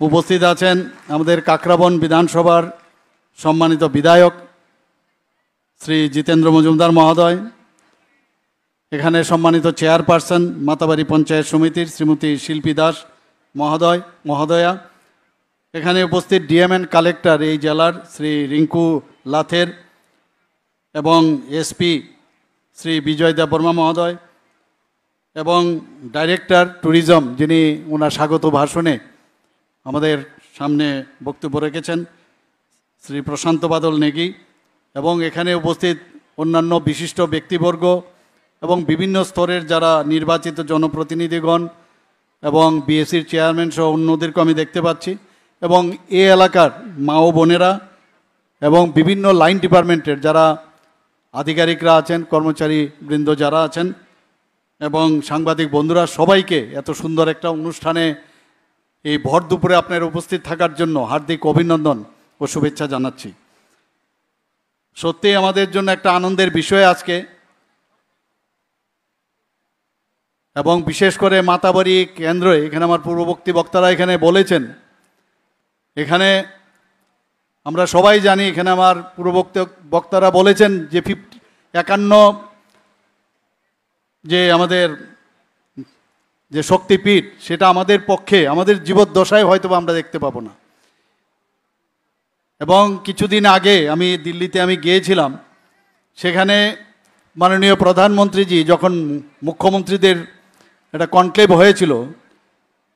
উপস্থিত আছেন আমাদের কাকরাবন বিধানসভার সম্মানিত বিধায়ক শ্রী জিতেন্দ্র মজুমদার মহোদয়, এখানে সম্মানিত চেয়ারপারসন মাতাবাড়ি পঞ্চায়েত সমিতির শ্রীমতী শিল্পী দাস মহোদয়া, এখানে উপস্থিত ডিএম অ্যান্ড কালেক্টর এই জেলার শ্রী রিঙ্কু লাথের এবং এসপি শ্রী বিজয় দেববর্মা মহোদয় এবং ডাইরেক্টর ট্যুরিজম যিনি ওনার স্বাগত ভাষণে আমাদের সামনে বক্তব্য রেখেছেন শ্রী প্রশান্ত বাদল নেগি, এবং এখানে উপস্থিত অন্যান্য বিশিষ্ট ব্যক্তিবর্গ এবং বিভিন্ন স্তরের যারা নির্বাচিত জনপ্রতিনিধিগণ এবং বিএসসির চেয়ারম্যান সহ অন্যদেরকে আমি দেখতে পাচ্ছি, এবং এই এলাকার মা ও বোনেরা এবং বিভিন্ন লাইন ডিপার্টমেন্টের যারা আধিকারিকরা আছেন, কর্মচারী বৃন্দ যারা আছেন এবং সাংবাদিক বন্ধুরা, সবাইকে এত সুন্দর একটা অনুষ্ঠানে এই ভর দুপুরে আপনার উপস্থিত থাকার জন্য হার্দিক অভিনন্দন ও শুভেচ্ছা জানাচ্ছি। সত্যি আমাদের জন্য একটা আনন্দের বিষয় আজকে, এবং বিশেষ করে মাতাবাড়ি কেন্দ্রে এখানে আমার পূর্ববর্তী বক্তারা এখানে বলেছেন, এখানে আমরা সবাই জানি, এখানে আমার পূর্ববর্তী বক্তারা বলেছেন যে 51 যে আমাদের যে শক্তিপীঠ সেটা আমাদের পক্ষে আমাদের জীবদ্দশায় হয়তো আমরা দেখতে পাবো না। এবং কিছুদিন আগে আমি দিল্লিতে গিয়েছিলাম, সেখানে মাননীয় প্রধানমন্ত্রীজি যখন মুখ্যমন্ত্রীদের একটা কনক্লেভ হয়েছিল,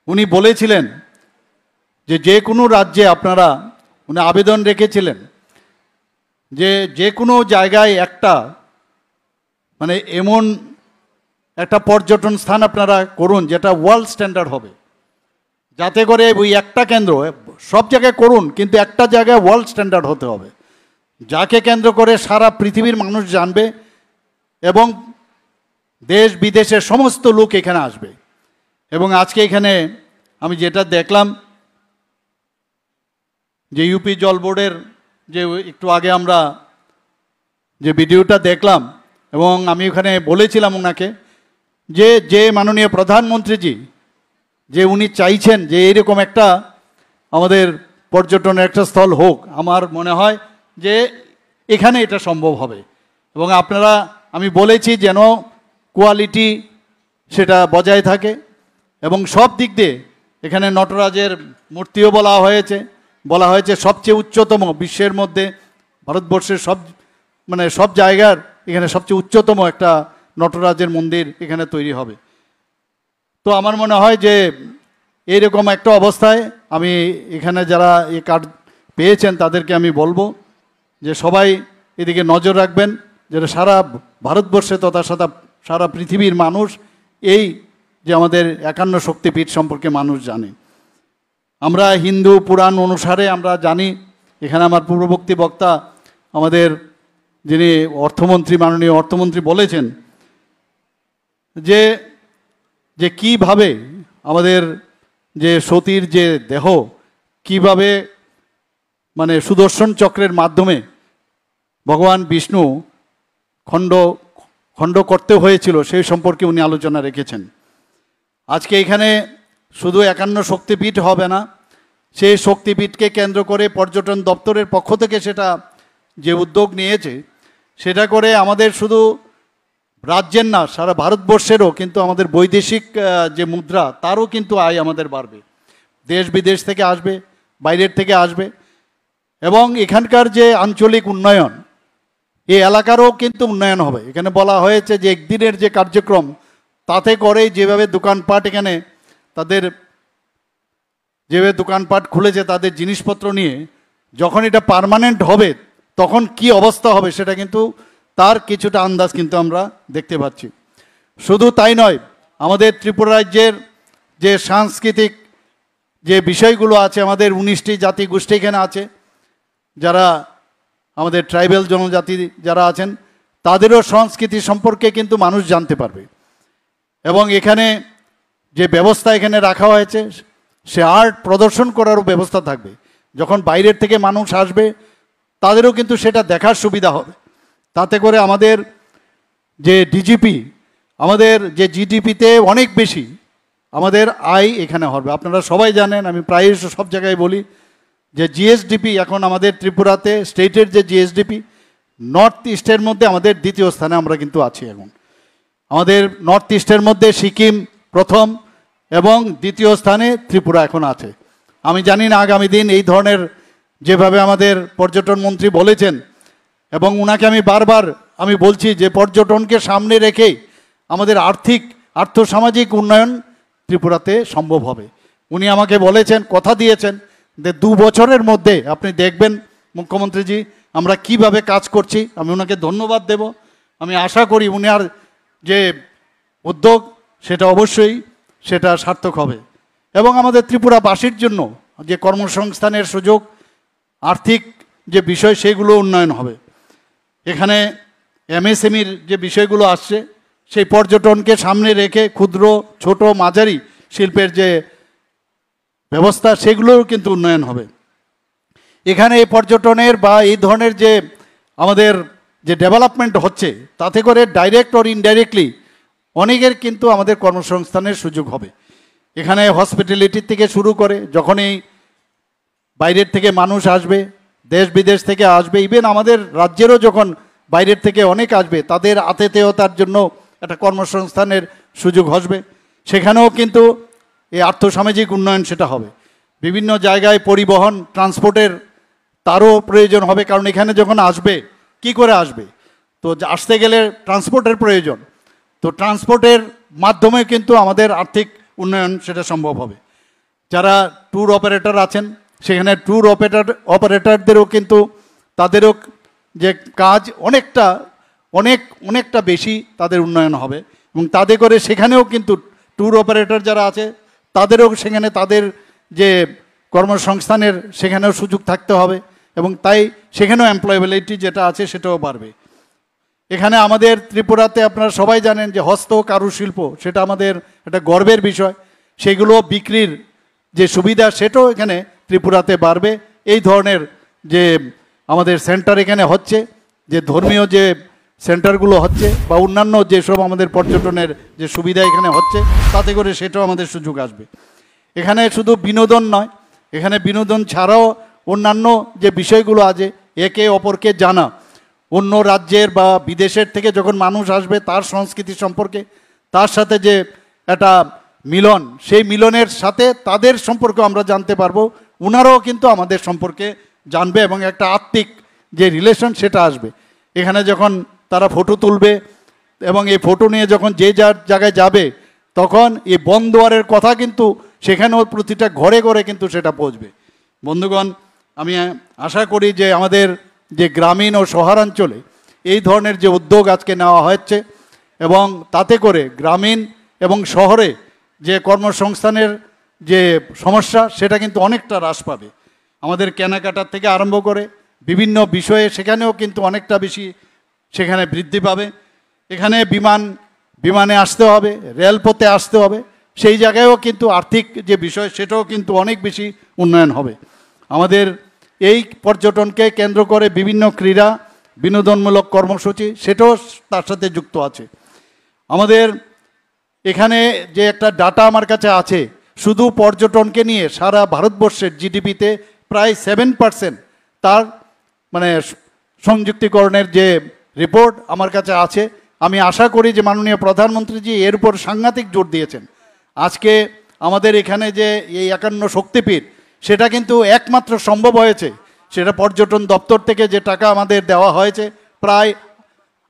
উনি বলেছিলেন যে কোনো রাজ্যে আপনারা উনি আবেদন রেখেছিলেন যে কোনো জায়গায় একটা মানে এমন একটা পর্যটন স্থান আপনারা করুন যেটা ওয়ার্ল্ড স্ট্যান্ডার্ড হবে, যাতে করে ওই একটা কেন্দ্র সব জায়গায় করুন কিন্তু একটা জায়গায় ওয়ার্ল্ড স্ট্যান্ডার্ড হতে হবে, যাকে কেন্দ্র করে সারা পৃথিবীর মানুষ জানবে এবং দেশ বিদেশের সমস্ত লোক এখানে আসবে। এবং আজকে এখানে আমি যেটা দেখলাম যে ইউপি জল বোর্ডের যে একটু আগে আমরা যে ভিডিওটা দেখলাম, এবং আমি ওখানে বলেছিলাম ওনাকে যে মাননীয় প্রধানমন্ত্রীজি যে উনি চাইছেন যে এইরকম একটা আমাদের পর্যটনের একটা স্থল হোক, আমার মনে হয় যে এখানে এটা সম্ভব হবে। এবং আপনারা আমি বলেছি যেন কোয়ালিটি সেটা বজায় থাকে, এবং সব দিক দিয়ে এখানে নটরাজের মূর্তিও বলা হয়েছে সবচেয়ে উচ্চতম বিশ্বের মধ্যে, ভারতবর্ষের সব জায়গার এখানে সবচেয়ে উচ্চতম একটা নটরাজের মন্দির এখানে তৈরি হবে। তো আমার মনে হয় যে এইরকম একটা অবস্থায় আমি এখানে যারা এই কার্ড পেয়েছেন তাদেরকে আমি বলবো যে সবাই এদিকে নজর রাখবেন, যেটা সারা ভারতবর্ষে তথা সারা পৃথিবীর মানুষ এই যে আমাদের 51 শক্তিপীঠ সম্পর্কে মানুষ জানে। আমরা হিন্দু পুরাণ অনুসারে আমরা জানি, এখানে আমার পূর্ববর্তী বক্তা আমাদের যিনি মাননীয় অর্থমন্ত্রী বলেছেন যে কিভাবে আমাদের যে সতীর যে দেহ কিভাবে মানে সুদর্শন চক্রের মাধ্যমে ভগবান বিষ্ণু খণ্ড করতে হয়েছিল সেই সম্পর্কে উনি আলোচনা রেখেছেন। আজকে এখানে শুধু 51 শক্তিপীঠ হবে না, সেই শক্তিপীঠকে কেন্দ্র করে পর্যটন দপ্তরের পক্ষ থেকে সেটা যে উদ্যোগ নিয়েছে, সেটা করে আমাদের শুধু রাজ্যের না সারা ভারতবর্ষেরও কিন্তু আমাদের বৈদেশিক যে মুদ্রা তারও কিন্তু আয় আমাদের বাড়বে, দেশ বিদেশ থেকে আসবে, বাইরের থেকে আসবে, এবং এখানকার যে আঞ্চলিক উন্নয়ন এই এলাকারও কিন্তু উন্নয়ন হবে। এখানে বলা হয়েছে যে একদিনের যে কার্যক্রম তাতে করে যেভাবে দোকানপাট এখানে তাদের যেভাবে দোকানপাট খুলেছে তাদের জিনিসপত্র নিয়ে, যখন এটা পার্মানেন্ট হবে তখন কি অবস্থা হবে সেটা কিন্তু তার কিছুটা আন্দাজ কিন্তু আমরা দেখতে পাচ্ছি। শুধু তাই নয়, আমাদের ত্রিপুরা রাজ্যের যে সাংস্কৃতিক যে বিষয়গুলো আছে, আমাদের 19টি জাতি গোষ্ঠী এখানে আছে, যারা আমাদের ট্রাইবাল জনজাতি যারা আছেন তাদেরও সংস্কৃতি সম্পর্কে কিন্তু মানুষ জানতে পারবে। এবং এখানে যে ব্যবস্থা এখানে রাখা হয়েছে সে আর্ট প্রদর্শন করারও ব্যবস্থা থাকবে, যখন বাইরের থেকে মানুষ আসবে তাদেরও কিন্তু সেটা দেখার সুবিধা হবে। তাতে করে আমাদের যে ডিজিপি, আমাদের যে জিডিপিতে অনেক বেশি আমাদের আয় এখানে হবে। আপনারা সবাই জানেন, আমি প্রায় সব জায়গায় বলি যে জিএসডিপি এখন আমাদের ত্রিপুরাতে স্টেটের যে জিএসডিপি নর্থ ইস্টের মধ্যে আমাদের দ্বিতীয় স্থানে আমরা কিন্তু আছি। এখন আমাদের নর্থ ইস্টের মধ্যে সিকিম প্রথম এবং দ্বিতীয় স্থানে ত্রিপুরা এখন আছে। আমি জানি না আগামী দিন এই ধরনের যেভাবে আমাদের পর্যটন মন্ত্রী বলেছেন, এবং উনাকে আমি বারবার আমি বলছি যে পর্যটনকে সামনে রেখেই আমাদের আর্থসামাজিক উন্নয়ন ত্রিপুরাতে সম্ভব হবে। উনি আমাকে বলেছেন, কথা দিয়েছেন যে 2 বছরের মধ্যে আপনি দেখবেন মুখ্যমন্ত্রীজি আমরা কিভাবে কাজ করছি। আমি ওনাকে ধন্যবাদ দেব। আমি আশা করি উনার যে উদ্যোগ সেটা অবশ্যই সেটা সার্থক হবে এবং আমাদের ত্রিপুরাবাসীর জন্য যে কর্মসংস্থানের সুযোগ, আর্থিক যে বিষয় সেগুলো উন্নয়ন হবে। এখানে এমএসএমইর যে বিষয়গুলো আসছে সেই পর্যটনকে সামনে রেখে ক্ষুদ্র ছোট মাঝারি শিল্পের যে ব্যবস্থা সেগুলোর কিন্তু উন্নয়ন হবে। এখানে এই পর্যটনের বা এই ধরনের যে আমাদের যে ডেভেলপমেন্ট হচ্ছে তাতে করে ডাইরেক্ট অর ইনডাইরেক্টলি অনেকের কিন্তু আমাদের কর্মসংস্থানের সুযোগ হবে। এখানে হসপিটালিটি থেকে শুরু করে যখনই বাইরের থেকে মানুষ আসবে, দেশ বিদেশ থেকে আসবে, ইভেন আমাদের রাজ্যেরও যখন বাইরের থেকে অনেক আসবে তাদের আতিথেয়তার জন্য একটা কর্মসংস্থানের সুযোগ আসবে। সেখানেও কিন্তু এই আর্থসামাজিক উন্নয়ন সেটা হবে। বিভিন্ন জায়গায় পরিবহন ট্রান্সপোর্টের তারও প্রয়োজন হবে, কারণ এখানে যখন আসবে কি করে আসবে, তো আসতে গেলে ট্রান্সপোর্টের প্রয়োজন। তো ট্রান্সপোর্টের মাধ্যমে কিন্তু আমাদের আর্থিক উন্নয়ন সেটা সম্ভব হবে। যারা ট্যুর অপারেটর আছেন সেখানে ট্যুর অপারেটরদেরও কিন্তু তাদেরও যে কাজ অনেকটা বেশি তাদের উন্নয়ন হবে এবং তাদের করে সেখানেও কিন্তু ট্যুর অপারেটর যারা আছে তাদেরও সেখানে তাদের যে কর্মসংস্থানের সেখানেও সুযোগ থাকতে হবে এবং তাই সেখানেও এমপ্লয়েবিলিটি যেটা আছে সেটাও বাড়বে। এখানে আমাদের ত্রিপুরাতে আপনারা সবাই জানেন যে হস্ত কারুশিল্প সেটা আমাদের একটা গর্বের বিষয়। সেগুলো বিক্রির যে সুবিধা সেটাও এখানে ত্রিপুরাতে বাড়বে। এই ধরনের যে আমাদের সেন্টার এখানে হচ্ছে, যে ধর্মীয় যে সেন্টারগুলো হচ্ছে বা অন্যান্য যেসব আমাদের পর্যটনের যে সুবিধা এখানে হচ্ছে তাতে করে সেটাও আমাদের সুযোগ আসবে। এখানে শুধু বিনোদন নয়, এখানে বিনোদন ছাড়াও অন্যান্য যে বিষয়গুলো আছে, একে অপরকে জানা, অন্য রাজ্যের বা বিদেশের থেকে যখন মানুষ আসবে তার সংস্কৃতি সম্পর্কে, তার সাথে যে একটা মিলন, সেই মিলনের সাথে তাদের সম্পর্কে আমরা জানতে পারবো, ওনারাও কিন্তু আমাদের সম্পর্কে জানবে এবং একটা আত্মিক যে রিলেশন সেটা আসবে। এখানে যখন তারা ফটো তুলবে এবং এই ফটো নিয়ে যখন যে যার জায়গায় যাবে তখন এই বনদুয়ারের কথা কিন্তু সেখানেও প্রতিটা ঘরে ঘরে কিন্তু সেটা পৌঁছবে। বন্ধুগণ, আমি আশা করি যে আমাদের যে গ্রামীণ ও শহরাঞ্চলে এই ধরনের যে উদ্যোগ আজকে নেওয়া হচ্ছে এবং তাতে করে গ্রামীণ এবং শহরে যে কর্মসংস্থানের যে সমস্যা সেটা কিন্তু অনেকটা হ্রাস পাবে। আমাদের কেনাকাটার থেকে আরম্ভ করে বিভিন্ন বিষয়ে সেখানেও কিন্তু অনেকটা বেশি সেখানে বৃদ্ধি পাবে। এখানে বিমানে আসতে হবে, রেলপথে আসতে হবে, সেই জায়গায়ও কিন্তু আর্থিক যে বিষয় সেটাও কিন্তু অনেক বেশি উন্নয়ন হবে। আমাদের এই পর্যটনকে কেন্দ্র করে বিভিন্ন ক্রীড়া বিনোদনমূলক কর্মসূচি সেটাও তার সাথে যুক্ত আছে। আমাদের এখানে যে একটা ডাটা আমার কাছে আছে, শুধু পর্যটনকে নিয়ে সারা ভারতবর্ষের জিডিপিতে প্রায় 7% তার মানে সংযুক্তিকরণের যে রিপোর্ট আমার কাছে আছে। আমি আশা করি যে মাননীয় প্রধানমন্ত্রীজি এর উপর সাংঘাতিক জোর দিয়েছেন। আজকে আমাদের এখানে যে এই 51 শক্তিপীঠ সেটা কিন্তু একমাত্র সম্ভব হয়েছে, সেটা পর্যটন দপ্তর থেকে যে টাকা আমাদের দেওয়া হয়েছে প্রায়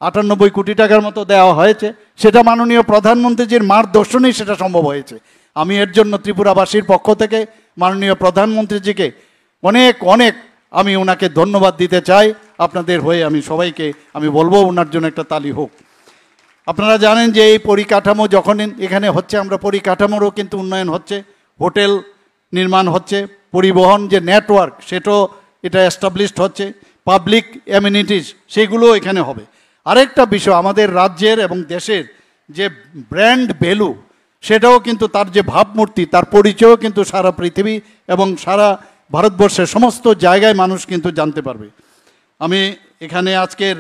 98 কোটি টাকার মতো দেওয়া হয়েছে, সেটা মাননীয় প্রধানমন্ত্রীজির মার্গদর্শনেই সেটা সম্ভব হয়েছে। আমি এর জন্য ত্রিপুরাবাসীর পক্ষ থেকে মাননীয় প্রধানমন্ত্রীজিকে অনেক আমি ওনাকে ধন্যবাদ দিতে চাই। আপনাদের হয়ে আমি সবাইকে আমি বলবো ওনার জন্য একটা তালি হোক। আপনারা জানেন যে এই পরিকাঠামো যখন এখানে হচ্ছে, আমরা পরিকাঠামোরও কিন্তু উন্নয়ন হচ্ছে, হোটেল নির্মাণ হচ্ছে, পরিবহন যে নেটওয়ার্ক সেটাও এটা এস্টাবলিশড হচ্ছে, পাবলিক অ্যামিনিটিস সেগুলোও এখানে হবে। আরেকটা বিষয়, আমাদের রাজ্যের এবং দেশের যে ব্র্যান্ড ভ্যালু সেটাও কিন্তু তার যে ভাবমূর্তি তার পরিচয়ও কিন্তু সারা পৃথিবী এবং সারা ভারতবর্ষের সমস্ত জায়গায় মানুষ কিন্তু জানতে পারবে। আমি এখানে আজকের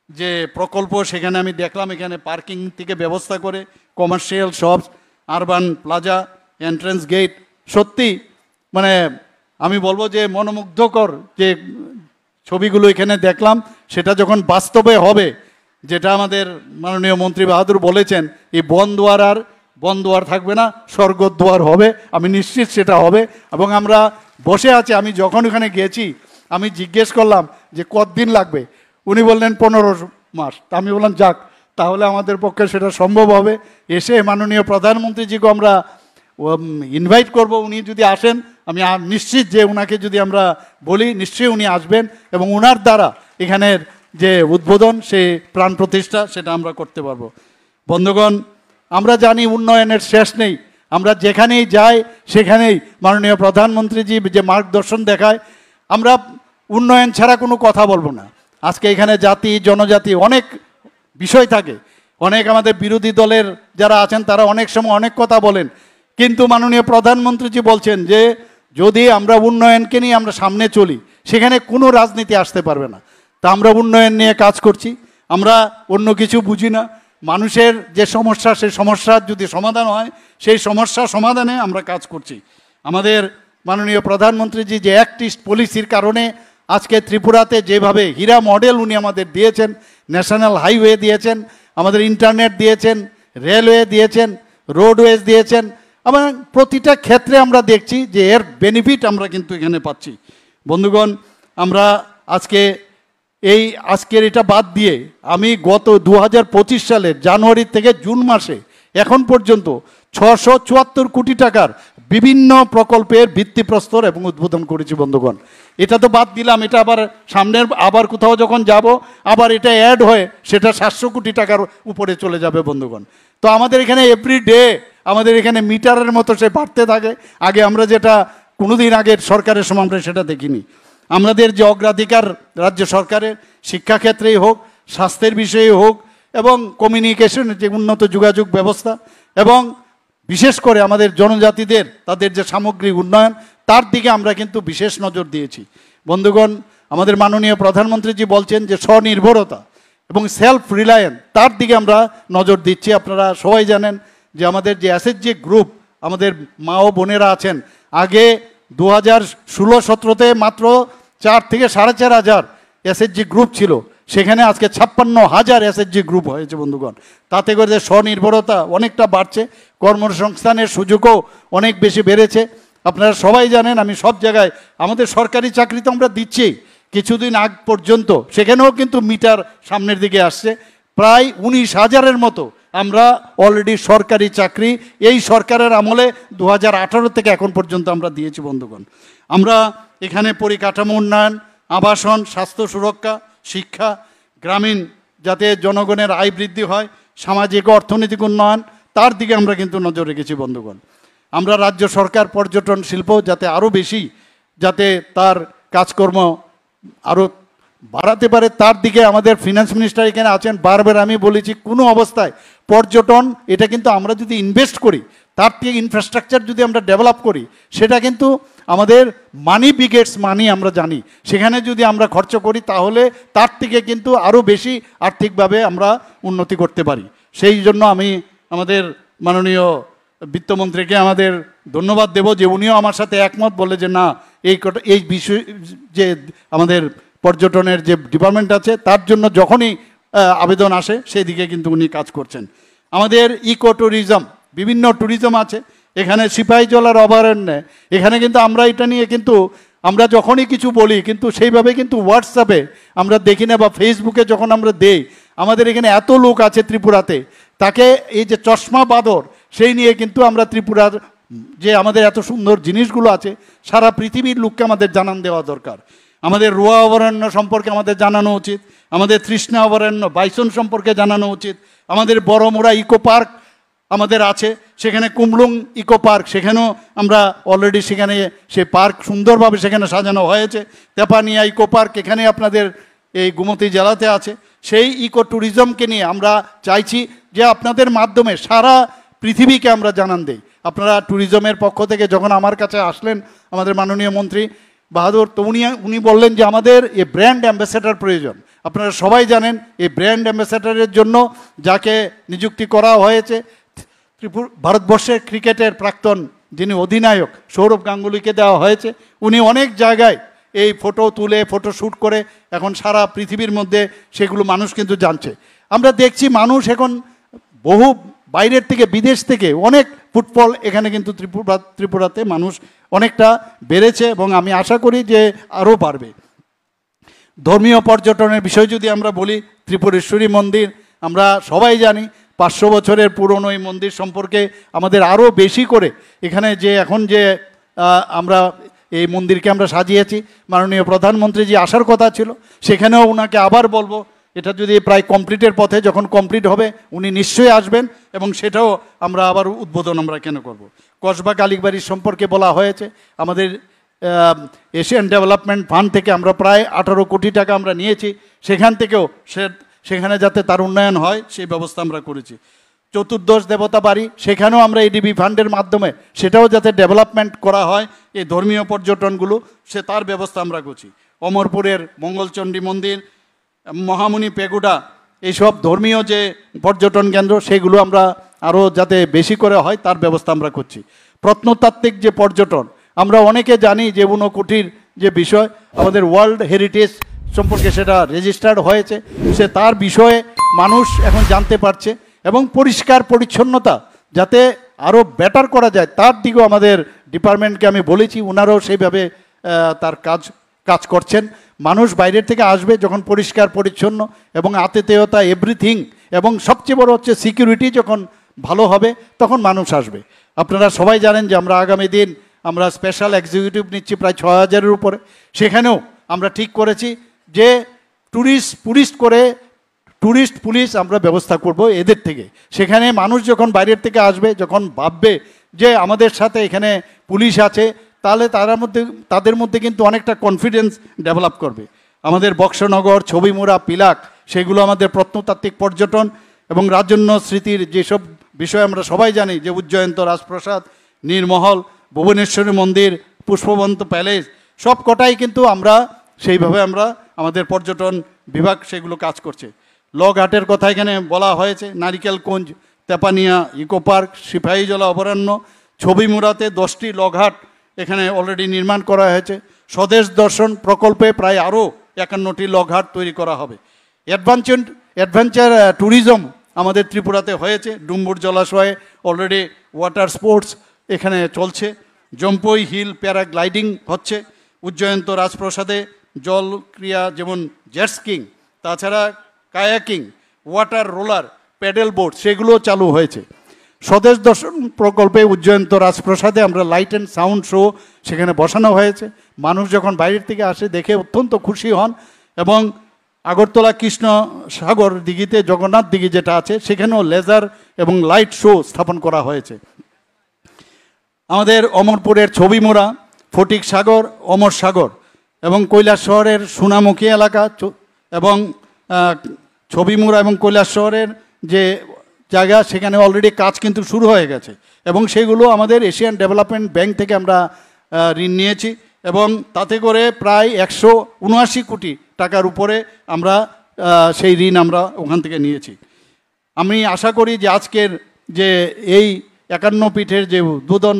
যে প্রকল্প সেখানে আমি দেখলাম এখানে পার্কিং থেকে ব্যবস্থা করে commercial shops urban plaza, entrance gate, সত্যি মানে আমি বলবো যে মনোমুগ্ধকর যে ছবিগুলো এখানে দেখলাম, সেটা যখন বাস্তবে হবে, যেটা আমাদের মাননীয় মন্ত্রী বাহাদুর বলেছেন, এই বনদুয়ার থাকবে না, স্বর্গদ্বার হবে, আমি নিশ্চিত সেটা হবে। এবং আমরা বসে আছি, আমি যখন ওখানে গেছি আমি জিজ্ঞেস করলাম যে কতদিন লাগবে, উনি বললেন 15 মাস। তা আমি বললাম যাক, তাহলে আমাদের পক্ষে সেটা সম্ভব হবে। এসে মাননীয় প্রধানমন্ত্রীজিকে আমরা ইনভাইট করব, উনি যদি আসেন আমি নিশ্চিত যে ওনাকে যদি আমরা বলি নিশ্চয়ই উনি আসবেন এবং ওনার দ্বারা এখানের যে উদ্বোধন, সেই প্রাণ প্রতিষ্ঠা, সেটা আমরা করতে পারবো। বন্ধুগণ, আমরা জানি উন্নয়নের শেষ নেই, আমরা যেখানেই যাই সেখানেই মাননীয় প্রধানমন্ত্রীজি যে মার্গদর্শন দেখায়, আমরা উন্নয়ন ছাড়া কোনো কথা বলবো না। আজকে এখানে জাতি জনজাতি অনেক বিষয় থাকে, অনেক আমাদের বিরোধী দলের যারা আছেন তারা অনেক সময় অনেক কথা বলেন, কিন্তু মাননীয় প্রধানমন্ত্রীজি বলছেন যে যদি আমরা উন্নয়নকে নিয়ে আমরা সামনে চলি সেখানে কোনো রাজনীতি আসতে পারবে না। তা আমরা উন্নয়ন নিয়ে কাজ করছি, আমরা অন্য কিছু বুঝি না। মানুষের যে সমস্যা, সেই সমস্যার যদি সমাধান হয় সেই সমস্যা সমাধানে আমরা কাজ করছি। আমাদের মাননীয় প্রধানমন্ত্রীজি যে অ্যাক্ট ইস্ট পলিসির কারণে আজকে ত্রিপুরাতে যেভাবে হীরা মডেল উনি আমাদের দিয়েছেন, ন্যাশনাল হাইওয়ে দিয়েছেন, আমাদের ইন্টারনেট দিয়েছেন, রেলওয়ে দিয়েছেন, রোডওয়েজ দিয়েছেন, এবং প্রতিটা ক্ষেত্রে আমরা দেখছি যে এর বেনিফিট আমরা কিন্তু এখানে পাচ্ছি। বন্ধুগণ, আমরা আজকের এটা বাদ দিয়ে আমি গত 2025 সালের জানুয়ারি থেকে জুন মাসে এখন পর্যন্ত 674 কোটি টাকার বিভিন্ন প্রকল্পের ভিত্তিপ্রস্তর এবং উদ্বোধন করেছি। বন্ধুগণ, এটা তো বাদ দিলাম, এটা আবার সামনের আবার কোথাও যখন যাব আবার এটা অ্যাড হয়ে সেটা 700 কোটি টাকার উপরে চলে যাবে। বন্ধুগণ, তো আমাদের এখানে এভরি ডে আমাদের এখানে মিটারের মতো সে বাড়তে থাকে। আগে আমরা যেটা কোনোদিন আগের সরকারের সময় আমরা সেটা দেখিনি। আমাদের যে অগ্রাধিকার রাজ্য সরকারের শিক্ষাক্ষেত্রেই হোক, স্বাস্থ্যের বিষয়ে হোক, এবং কমিউনিকেশনের যে উন্নত যোগাযোগ ব্যবস্থা, এবং বিশেষ করে আমাদের জনজাতিদের তাদের যে সামগ্রিক উন্নয়ন, তার দিকে আমরা কিন্তু বিশেষ নজর দিয়েছি। বন্ধুগণ, আমাদের মাননীয় প্রধানমন্ত্রীজি বলছেন যে স্বনির্ভরতা এবং সেলফ রিলায়েন্স, তার দিকে আমরা নজর দিচ্ছি। আপনারা সবাই জানেন যে আমাদের যে এসএইচজি গ্রুপ, আমাদের মা ও বোনেরা আছেন, আগে 2016-17তে মাত্র 4 থেকে 4,500 এসএইচজি গ্রুপ ছিল, সেখানে আজকে 56,000 এসএইচজি গ্রুপ হয়েছে। বন্ধুগণ, তাতে করে যে স্বনির্ভরতা অনেকটা বাড়ছে, কর্মসংস্থানের সুযোগও অনেক বেশি বেড়েছে। আপনারা সবাই জানেন, আমি সব জায়গায় আমাদের সরকারি চাকরি তো আমরা দিচ্ছি, কিছুদিন আগ পর্যন্ত সেখানেও কিন্তু মিটার সামনের দিকে আসছে। প্রায় 19,000-এর মতো আমরা অলরেডি সরকারি চাকরি এই সরকারের আমলে 2018 থেকে এখন পর্যন্ত আমরা দিয়েছি। বন্ধুগণ, আমরা এখানে পরিকাঠামো উন্নয়ন, আবাসন, স্বাস্থ্য সুরক্ষা, শিক্ষা, গ্রামীণ যাতে জনগণের আয় বৃদ্ধি হয়, সামাজিক ও অর্থনৈতিক উন্নয়ন, তার দিকে আমরা কিন্তু নজর রেখেছি। বন্ধুগণ, আমরা রাজ্য সরকার পর্যটন শিল্প যাতে আরও বেশি যাতে তার কাজকর্ম আরও বাড়াতে পারে, তার দিকে আমাদের ফিনান্স মিনিস্টার এখানে আছেন, বারবার আমি বলেছি কোনো অবস্থায় পর্যটন এটা কিন্তু আমরা যদি ইনভেস্ট করি, তার থেকে ইনফ্রাস্ট্রাকচার যদি আমরা ডেভেলপ করি, সেটা কিন্তু আমাদের মানি বিগেটস মানি, আমরা জানি সেখানে যদি আমরা খরচ করি তাহলে তার থেকে কিন্তু আরও বেশি আর্থিকভাবে আমরা উন্নতি করতে পারি। সেই জন্য আমি আমাদের মাননীয় বিত্তমন্ত্রীকে আমাদের ধন্যবাদ দেব যে উনিও আমার সাথে একমত, বলে যে না এই বিষয় যে আমাদের পর্যটনের যে ডিপার্টমেন্ট আছে তার জন্য যখনই আবেদন আসে সেই দিকে কিন্তু উনি কাজ করছেন। আমাদের ইকো ট্যুরিজম, বিভিন্ন ট্যুরিজম আছে এখানে, সিপাহীজলার অভয়ারণ্যে, এখানে কিন্তু আমরা এটা নিয়ে কিন্তু আমরা যখনই কিছু বলি কিন্তু সেইভাবে কিন্তু হোয়াটসঅ্যাপে আমরা দেখি না, বা ফেসবুকে যখন আমরা দেই, আমাদের এখানে এত লোক আছে ত্রিপুরাতে, তাকে এই যে চশমা বাদর সেই নিয়ে কিন্তু আমরা ত্রিপুরার যে আমাদের এত সুন্দর জিনিসগুলো আছে সারা পৃথিবীর লোককে আমাদের জানান দেওয়া দরকার। আমাদের রুয়া অভয়ারণ্য সম্পর্কে আমাদের জানানো উচিত, আমাদের তৃষ্ণা অভয়ারণ্য বাইসন সম্পর্কে জানানো উচিত, আমাদের বড়মুড়া ইকো পার্ক আমাদের আছে, সেখানে কুমলুং ইকো পার্ক, সেখানেও আমরা অলরেডি সেখানে সেই পার্ক সুন্দরভাবে সেখানে সাজানো হয়েছে। তেপানিয়া ইকো পার্ক এখানে আপনাদের এই গোমতী জেলাতে আছে। সেই ইকো ট্যুরিজমকে নিয়ে আমরা চাইছি যে আপনাদের মাধ্যমে সারা পৃথিবীকে আমরা জানান দেই। আপনারা ট্যুরিজমের পক্ষ থেকে যখন আমার কাছে আসলেন আমাদের মাননীয় মন্ত্রী বাহাদুর, তো উনি বললেন যে আমাদের এই ব্র্যান্ড অ্যাম্বাসেডর প্রয়োজন। আপনারা সবাই জানেন এই ব্র্যান্ড অ্যাম্বাসেডরের জন্য যাকে নিযুক্তি করা হয়েছে ভারতবর্ষের ক্রিকেটের প্রাক্তন যিনি অধিনায়ক সৌরভ গাঙ্গুলিকে দেওয়া হয়েছে। উনি অনেক জায়গায় এই ফটো তুলে ফটোশ্যুট করে এখন সারা পৃথিবীর মধ্যে সেগুলো মানুষ কিন্তু জানছে। আমরা দেখছি মানুষ এখন বহু বাইরের থেকে বিদেশ থেকে অনেক ফুটবল এখানে কিন্তু ত্রিপুরাতে মানুষ অনেকটা বেড়েছে এবং আমি আশা করি যে আরও বাড়বে। ধর্মীয় পর্যটনের বিষয় যদি আমরা বলি, ত্রিপুরেশ্বরী মন্দির আমরা সবাই জানি 500 বছরের পুরনো এই মন্দির সম্পর্কে আমাদের আরও বেশি করে এখানে যে এখন যে আমরা এই মন্দিরকে আমরা সাজিয়েছি, মাননীয় প্রধানমন্ত্রী যে আসার কথা ছিল সেখানেও ওনাকে আবার বলবো, এটা যদি প্রায় কমপ্লিটের পথে, যখন কমপ্লিট হবে উনি নিশ্চয়ই আসবেন এবং সেটাও আমরা আবার উদ্বোধন আমরা কেন করব। কসবা কালীবাড়ির সম্পর্কে বলা হয়েছে, আমাদের এশিয়ান ডেভেলপমেন্ট ফান্ড থেকে আমরা প্রায় 18 কোটি টাকা আমরা নিয়েছি, সেখান থেকেও সেখানে যাতে তার উন্নয়ন হয় সেই ব্যবস্থা আমরা করেছি। চতুর্দশ দেবতা বাড়ি সেখানেও আমরা এডিবি ফান্ডের মাধ্যমে সেটাও যাতে ডেভেলপমেন্ট করা হয়, এই ধর্মীয় পর্যটনগুলো তার ব্যবস্থা আমরা করছি। অমরপুরের মঙ্গলচণ্ডী মন্দির, মহামুনি পেগুডা, এইসব ধর্মীয় যে পর্যটন কেন্দ্র সেগুলো আমরা আরও যাতে বেশি করে হয় তার ব্যবস্থা আমরা করছি। প্রত্নতাত্ত্বিক যে পর্যটন আমরা অনেকে জানি যে ঊনকোটির যে বিষয় আমাদের ওয়ার্ল্ড হেরিটেজ সম্পর্কে সেটা রেজিস্টার্ড হয়েছে, তার বিষয়ে মানুষ এখন জানতে পারছে এবং পরিষ্কার পরিচ্ছন্নতা যাতে আরও বেটার করা যায় তার দিকেও আমাদের ডিপার্টমেন্টকে আমি বলেছি, ওনারাও সেইভাবে তার কাজ করছেন। মানুষ বাইরের থেকে আসবে যখন পরিষ্কার পরিচ্ছন্ন এবং আতিথেয়তা এভরিথিং এবং সবচেয়ে বড় হচ্ছে সিকিউরিটি যখন ভালো হবে তখন মানুষ আসবে। আপনারা সবাই জানেন যে আমরা আগামী দিন আমরা স্পেশাল এক্সিকিউটিভ নিচ্ছি প্রায় 6000-এর উপরে। সেখানেও আমরা ঠিক করেছি যে ট্যুরিস্ট পুলিশ আমরা ব্যবস্থা করব এদের থেকে। সেখানে মানুষ যখন বাইরের থেকে আসবে, যখন ভাববে যে আমাদের সাথে এখানে পুলিশ আছে, তাহলে তাদের মধ্যে কিন্তু অনেকটা কনফিডেন্স ডেভেলপ করবে। আমাদের বক্সনগর, ছবিমুড়া, পিলাক সেগুলো আমাদের প্রত্নতাত্ত্বিক পর্যটন এবং রাজন্য স্মৃতির যেসব বিষয় আমরা সবাই জানি যে উজ্জয়ন্ত রাজপ্রাসাদ, নীরমহল, ভুবনেশ্বরী মন্দির, পুষ্পবন্ত প্যালেস সব কটাই কিন্তু আমরা সেইভাবে আমরা আমাদের পর্যটন বিভাগ সেগুলো কাজ করছে। লগঘাটের কথা এখানে বলা হয়েছে, নারিকেলকুঞ্জ, তেপানিয়া ইকো পার্ক, সিপাহীজলা অভয়ারণ্য, ছবিমুড়াতে 10টি লগঘাট এখানে অলরেডি নির্মাণ করা হয়েছে। স্বদেশ দর্শন প্রকল্পে প্রায় আরও 51টি লগঘাট তৈরি করা হবে। অ্যাডভেঞ্চার ট্যুরিজম আমাদের ত্রিপুরাতে হয়েছে, ডুম্বুর জলাশয়ে অলরেডি ওয়াটার স্পোর্টস এখানে চলছে, জম্পই হিল প্যারাগ্লাইডিং হচ্ছে, উজ্জয়ন্ত রাজপ্রাসাদে জল ক্রিয়া যেমন জেট স্কিং, তাছাড়া kayaking, water roller, pedal boat সেগুলো চালু হয়েছে। স্বদেশ দর্শন প্রকল্পে উজ্জয়ন্ত রাজপ্রাসাদে আমরা লাইট অ্যান্ড সাউন্ড শো সেখানে বসানো হয়েছে। মানুষ যখন বাইরের থেকে আসে দেখে অত্যন্ত খুশি হন এবং আগরতলা কৃষ্ণ সাগর দিঘিতে জগন্নাথ দিঘি যেটা আছে সেখানেও লেজার এবং লাইট শো স্থাপন করা হয়েছে। আমাদের অমরপুরের ছবিমুড়া, ফটিক সাগর, অমর সাগর এবং কৈলাস শহরের সোনামুখী এলাকা এবং ছবিমুড়া এবং কৈলাস শহরের যে জায়গা সেখানে অলরেডি কাজ কিন্তু শুরু হয়ে গেছে এবং সেগুলো আমাদের এশিয়ান ডেভেলপমেন্ট ব্যাংক থেকে আমরা ঋণ নিয়েছি এবং তাতে করে প্রায় 179 কোটি টাকার উপরে আমরা সেই ঋণ আমরা ওখান থেকে নিয়েছি। আমি আশা করি যে আজকের যে এই 51 পীঠের যে উদ্বোধন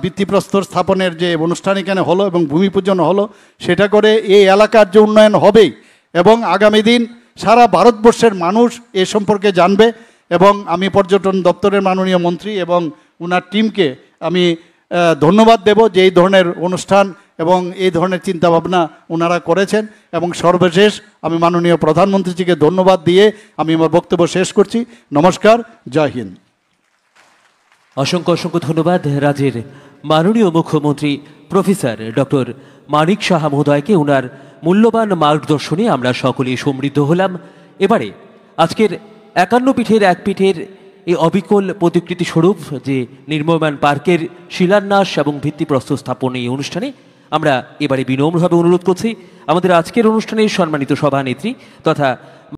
ভিত্তিপ্রস্তর স্থাপনের যে অনুষ্ঠান এখানে হলো এবং ভূমি পূজন হলো, সেটা করে এই এলাকার যে উন্নয়ন হবেই এবং আগামী দিন সারা ভারতবর্ষের মানুষ এ সম্পর্কে জানবে এবং আমি পর্যটন দপ্তরের মাননীয় মন্ত্রী এবং ওনার টিমকে আমি ধন্যবাদ দেব যে এই ধরনের অনুষ্ঠান এবং এই ধরনের চিন্তাভাবনা ওনারা করেছেন। এবং সর্বশেষ আমি মাননীয় প্রধানমন্ত্রীজিকে ধন্যবাদ দিয়ে আমি আমার বক্তব্য শেষ করছি। নমস্কার, জয় হিন্দ। অসংখ্য অসংখ্য ধন্যবাদ রাজ্যের মাননীয় মুখ্যমন্ত্রী প্রফেসর ডক্টর মানিক সাহা মহোদয়কে। ওনার মূল্যবান মার্গদর্শনে আমরা সকলেই সমৃদ্ধ হলাম। এবারে আজকের 51 পীঠের এক পীঠের এই অবিকল প্রতিকৃতি স্বরূপ যে নির্ময়মান পার্কের শিলান্যাস এবং ভিত্তিপ্রস্তর স্থাপন এই অনুষ্ঠানে আমরা এবারে বিনম্রভাবে অনুরোধ করছি আমাদের আজকের অনুষ্ঠানের সম্মানিত সভানেত্রী তথা